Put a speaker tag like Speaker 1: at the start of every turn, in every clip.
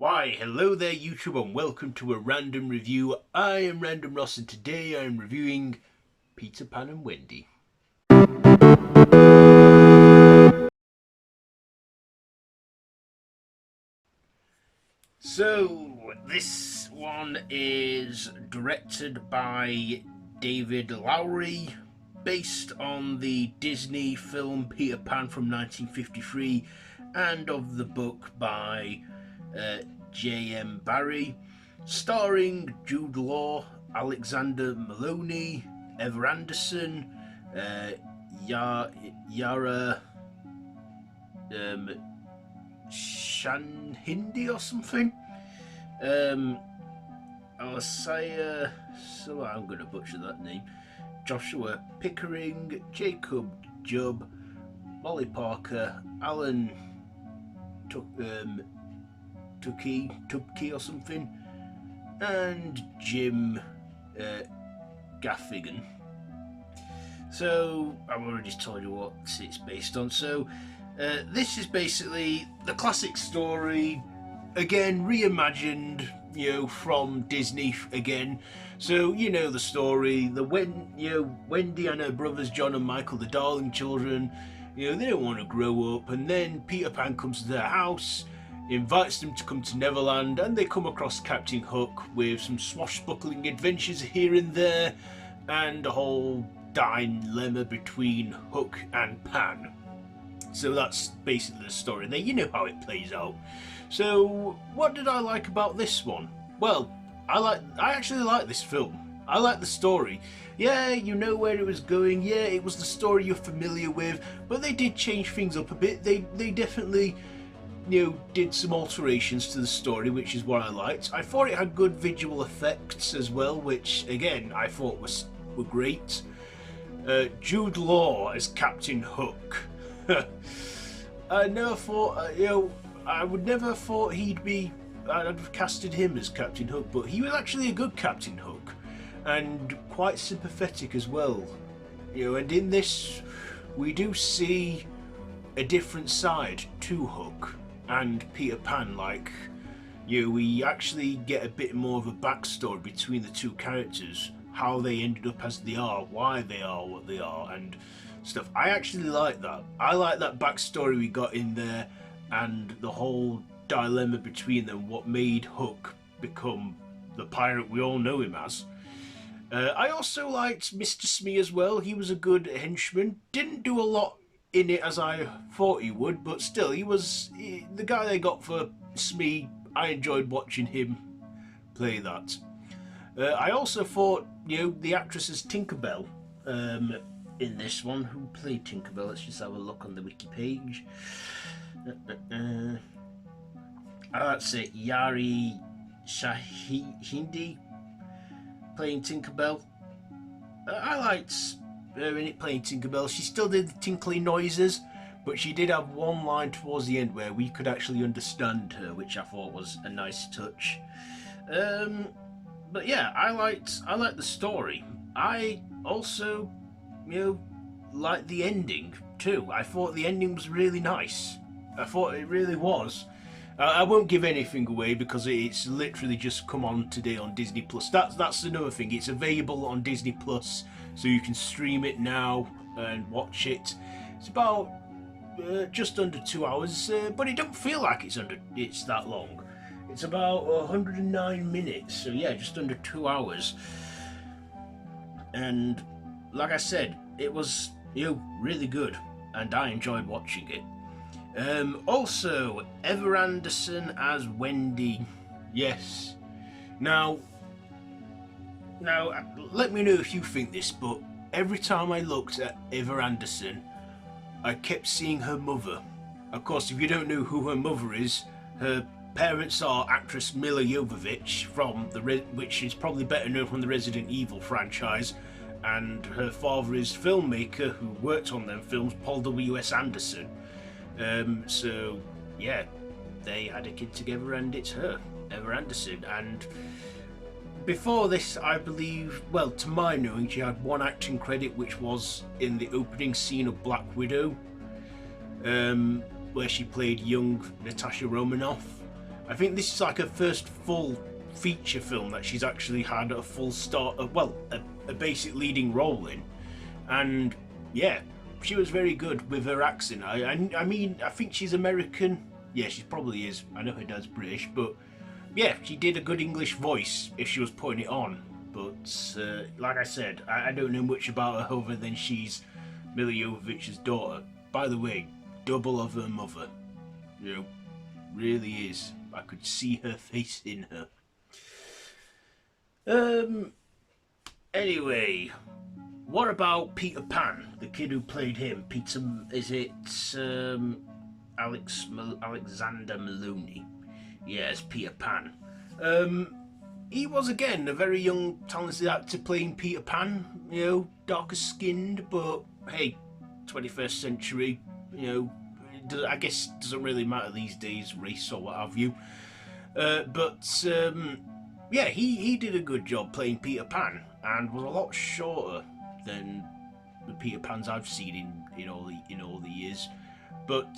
Speaker 1: Why, hello there YouTube and welcome to a random review. I am Random Ross and today I am reviewing Peter Pan and Wendy. So, this one is directed by David Lowery, based on the Disney film Peter Pan from 1953 and of the book by J.M. Barrie, starring Jude Law, Alexander Moloney, Ever Anderson, Yara Shan Hindi or something. Alessaya, so I'm going to butcher that name. Joshua Pickering, Jacob Jubb, Molly Parker, Alan Tubke or something, and Jim Gaffigan. So I've already told you what it's based on. So this is basically the classic story, again reimagined, from Disney again. So you know the story. Wendy and her brothers John and Michael, the darling children, they don't want to grow up, and then Peter Pan comes to their house, invites them to come to Neverland, and they come across Captain Hook with some swashbuckling adventures here and there, and a whole dilemma between Hook and Pan. So that's basically the story. Now you know how it plays out. So what did I like about this one? Well, I actually like this film. I like the story. Yeah, you know where it was going. Yeah, it was the story you're familiar with, but they did change things up a bit. They definitely, did some alterations to the story, which is what I liked. I thought it had good visual effects as well, which again I thought were great. Jude Law as Captain Hook. I never thought, I would never thought I'd have casted him as Captain Hook, but he was actually a good Captain Hook, and quite sympathetic as well. And in this, we do see a different side to Hook and Peter Pan. Like, we actually get a bit more of a backstory between the two characters, how they ended up as they are, why they are what they are, and stuff. I actually like that. I like that backstory we got in there, and the whole dilemma between them, what made Hook become the pirate we all know him as. I also liked Mr. Smee as well. He was a good henchman. Didn't do a lot in it as I thought he would, but still, the guy they got for Smee. I enjoyed watching him play that. I also thought, the actress as Tinkerbell in this one, who played Tinkerbell. Let's just have a look on the wiki page. That's it, Yari Shahindi playing Tinkerbell. I liked her in it playing Tinkerbell. She still did the tinkly noises, but she did have one line towards the end where we could actually understand her, which I thought was a nice touch. But yeah, I liked the story. I also, liked the ending too. I thought the ending was really nice. I thought it really was. I won't give anything away because it's literally just come on today on Disney Plus. That's another thing. It's available on Disney Plus, so you can stream it now and watch it. It's about just under 2 hours, but it don't feel like it's that long. It's about 109 minutes, so yeah, just under 2 hours. And like I said, it was really good, and I enjoyed watching it. Also, Ever Anderson as Wendy. Yes. Now, let me know if you think this, but every time I looked at Ever Anderson, I kept seeing her mother. Of course, if you don't know who her mother is, her parents are actress Mila Jovovich which is probably better known from the Resident Evil franchise, and her father is filmmaker who worked on them films, Paul W.S. Anderson. So yeah, they had a kid together, and it's her, Ever Anderson. And before this, I believe, well, to my knowing, she had one acting credit, which was in the opening scene of Black Widow, where she played young Natasha Romanoff. I think this is like her first full feature film that she's actually had a full a basic leading role in, and yeah, she was very good with her accent. I mean, I think she's American. Yeah, she probably is. I know her dad's British, but yeah, she did a good English voice if she was putting it on. But like I said, I don't know much about her other than she's Milla Jovovich's daughter. By the way, double of her mother. You know, really is. I could see her face in her. Anyway, what about Peter Pan, the kid who played him? Alexander Moloney? Yes, Peter Pan. He was again a very young, talented actor playing Peter Pan. You know, darker skinned, but hey, 21st century. You know, I guess it doesn't really matter these days, race or what have you. Yeah, he did a good job playing Peter Pan, and was a lot shorter than the Peter Pans I've seen in all the years. But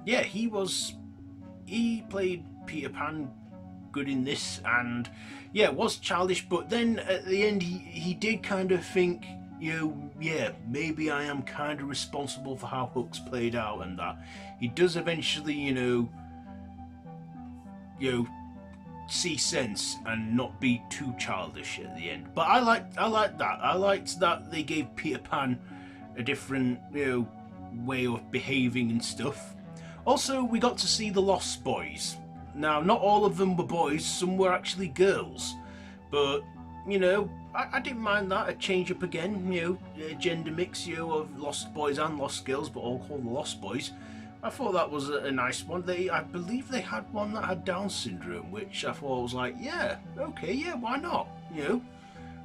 Speaker 1: yeah, he played Peter Pan good in this, and yeah, was childish, but then at the end he did kind of think, you know, yeah, maybe I am kind of responsible for how Hook's played out, and that he does eventually, you know, see sense and not be too childish at the end. But I liked that. I liked that they gave Peter Pan a different, you know, way of behaving and stuff. Also, we got to see the Lost Boys. Now, not all of them were boys, some were actually girls. But, you know, I didn't mind that, a change up again, you know, a gender mix, you know, of Lost Boys and Lost Girls, but all called the Lost Boys. I thought that was a nice one. I believe they had one that had Down syndrome, which I thought was like, yeah, okay, yeah, why not? You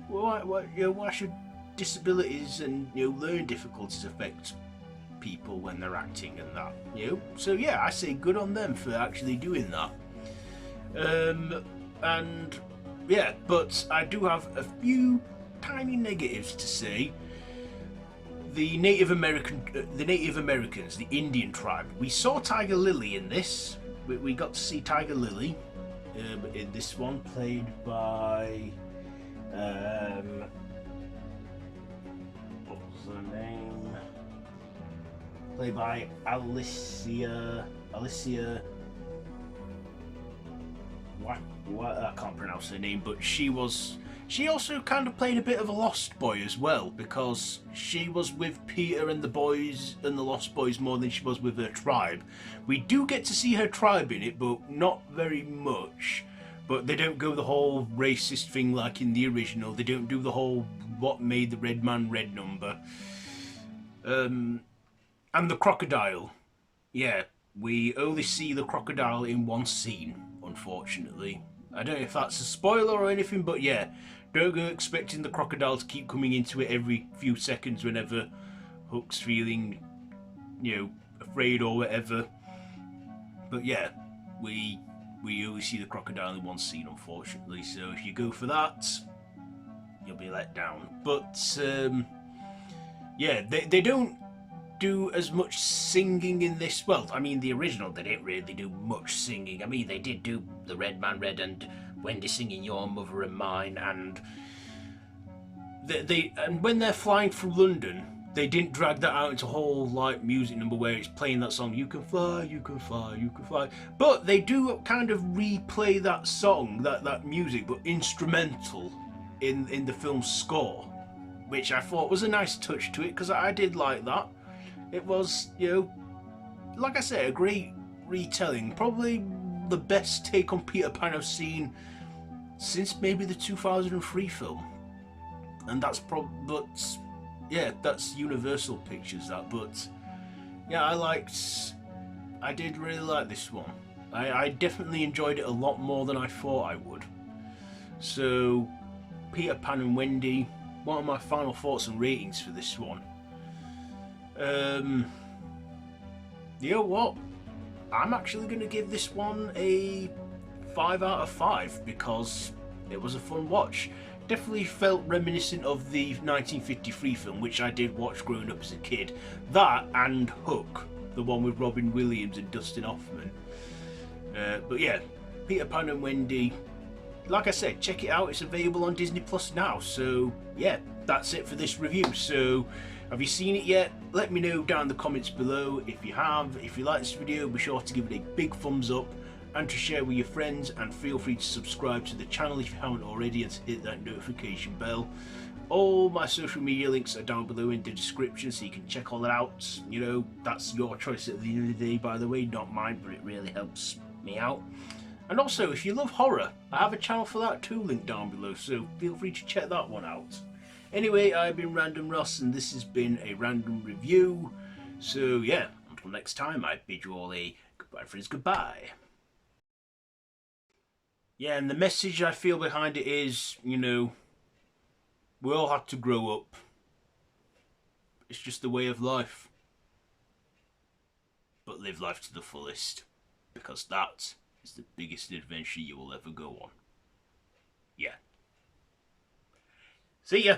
Speaker 1: know, why should disabilities and, you know, learning difficulties affect people when they're acting and that? You know, so yeah, I say good on them for actually doing that. And yeah, but I do have a few tiny negatives to say. The Native Americans, the Indian tribe. We saw Tiger Lily in this. We got to see Tiger Lily in this one, played by what was her name? Played by Alicia. What I can't pronounce her name, but she also kind of played a bit of a Lost Boy as well, because she was with Peter and the boys and the Lost Boys more than she was with her tribe. We do get to see her tribe in it, but not very much. But they don't go the whole racist thing like in the original. They don't do the whole what made the red man red number. And the crocodile. Yeah, we only see the crocodile in one scene, unfortunately. I don't know if that's a spoiler or anything, but yeah, don't go expecting the crocodile to keep coming into it every few seconds whenever Hook's feeling, you know, afraid or whatever. But yeah, we only see the crocodile in one scene, unfortunately. So if you go for that, you'll be let down. But yeah, they don't do as much singing in this. Well, I mean, the original, they didn't really do much singing. I mean, they did do the Red Man Red and Wendy singing Your Mother and Mine, and and when they're flying from London, they didn't drag that out into a whole like music number where it's playing that song, you can fly, you can fly, you can fly. But they do kind of replay that song, that music, but instrumental in the film's score, which I thought was a nice touch to it, because I did like that. It was, you know, like I say, a great retelling. Probably the best take on Peter Pan I've seen since maybe the 2003 film. And that's but yeah, that's Universal Pictures, that. But yeah, I did really like this one. I definitely enjoyed it a lot more than I thought I would. So, Peter Pan and Wendy, what are my final thoughts and ratings for this one? You know what? I'm actually going to give this one a 5 out of 5 because it was a fun watch. Definitely felt reminiscent of the 1953 film, which I did watch growing up as a kid. That and Hook, the one with Robin Williams and Dustin Hoffman. But yeah, Peter Pan and Wendy, like I said, check it out. It's available on Disney Plus now. So yeah, that's it for this review. So have you seen it yet? Let me know down in the comments below. If you have, if you like this video, be sure to give it a big thumbs up and to share with your friends, and feel free to subscribe to the channel if you haven't already, and to hit that notification bell. All my social media links are down below in the description, so you can check all that out. You know, that's your choice at the end of the day, by the way, not mine, but it really helps me out. And also, if you love horror, I have a channel for that too, linked down below, so feel free to check that one out. Anyway, I've been Random Ross, and this has been a random review. So yeah, until next time, I bid you all a goodbye, friends, goodbye. Yeah, and the message I feel behind it is, you know, we all have to grow up. It's just the way of life. But live life to the fullest, because that is the biggest adventure you will ever go on. Yeah. See ya!